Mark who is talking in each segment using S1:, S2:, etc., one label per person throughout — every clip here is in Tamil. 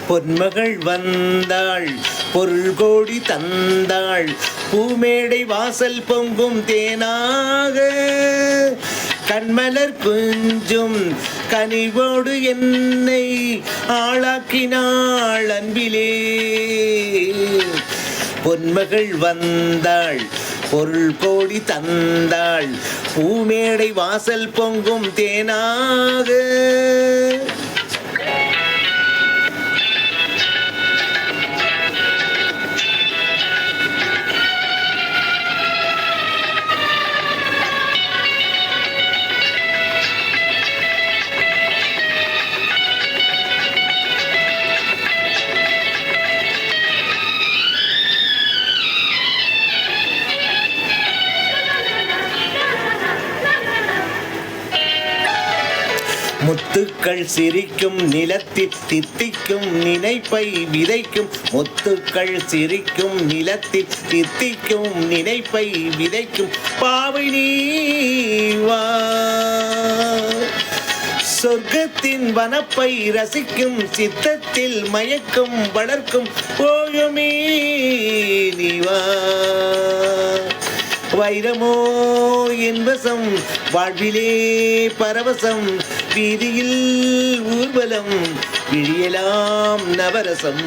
S1: பொன்மகள் வந்தாள் பொருள் கோடி தந்தாள் பூமேடை வாசல் பொங்கும் தேனாக கண்மலர் குஞ்சும் கனிவோடு என்னை ஆளாக்கினாள் அன்பிலே. பொன்மகள் வந்தாள் பொருள் கோடி தந்தாள் பூமேடை வாசல் பொங்கும் தேனாக. முத்துக்கள் சிரிக்கும் நிலத்தில் தித்திக்கும் நினைப்பை விதைக்கும். முத்துக்கள் சிரிக்கும் நிலத்தில் தித்திக்கும் நினைப்பை விதைக்கும். பாவை நீ வா சொர்க்கத்தின் வனப்பை ரசிக்கும் சித்தத்தில் மயக்கம் வளர்க்கும் ஓயமே நீ வா. வைரமோ என்பசம் வாழ்விலே பரவசம் வீதியில் ஊர்வலம் விழியலாம் நவரசம்.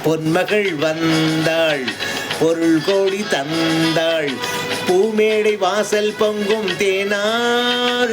S1: பொன்மகள் வந்தாள் பொருள் கோடி தந்தாள் பூமேடை வாசல் பொங்கும் தேனாக.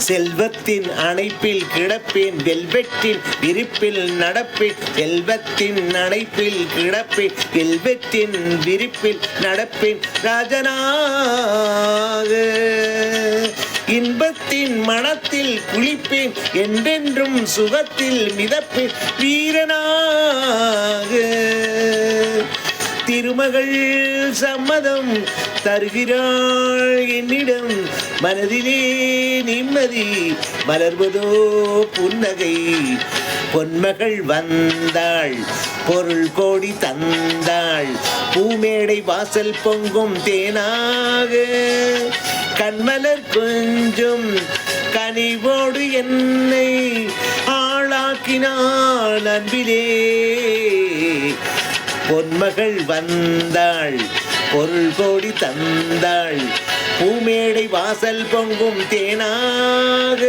S1: செல்வத்தின் அணைப்பில் கிடப்பேன் வெல்வெட்டின் விரிப்பில் நடப்பேன். செல்வத்தின் அணைப்பில் கிடப்பேன் வெல்வெட்டின் விரிப்பில் நடப்பேன் ராஜனாக. இன்பத்தின் மனத்தில் குளிப்பேன் என்றென்றும் சுகத்தில் மிதப்பேன் வீரனாக. திருமகள் சம்மதம் தருகிறாள் என்னிடம் மனதிலே நிம்மதி மலர்வதோ புன்னகை. பொன்மகள் வந்தாள் பொருள் கோடி தந்தாள் பூமேடை வாசல் பொங்கும் தேனாக கண்மலர் கொஞ்சம் கனிவோடு என்னை ஆளாக்கினாள் அன்பிலே. பொன்மகள் வந்தாள் பொருள் கோடி தந்தாள் பூமேடை வாசல் பொங்கும் தேனாக.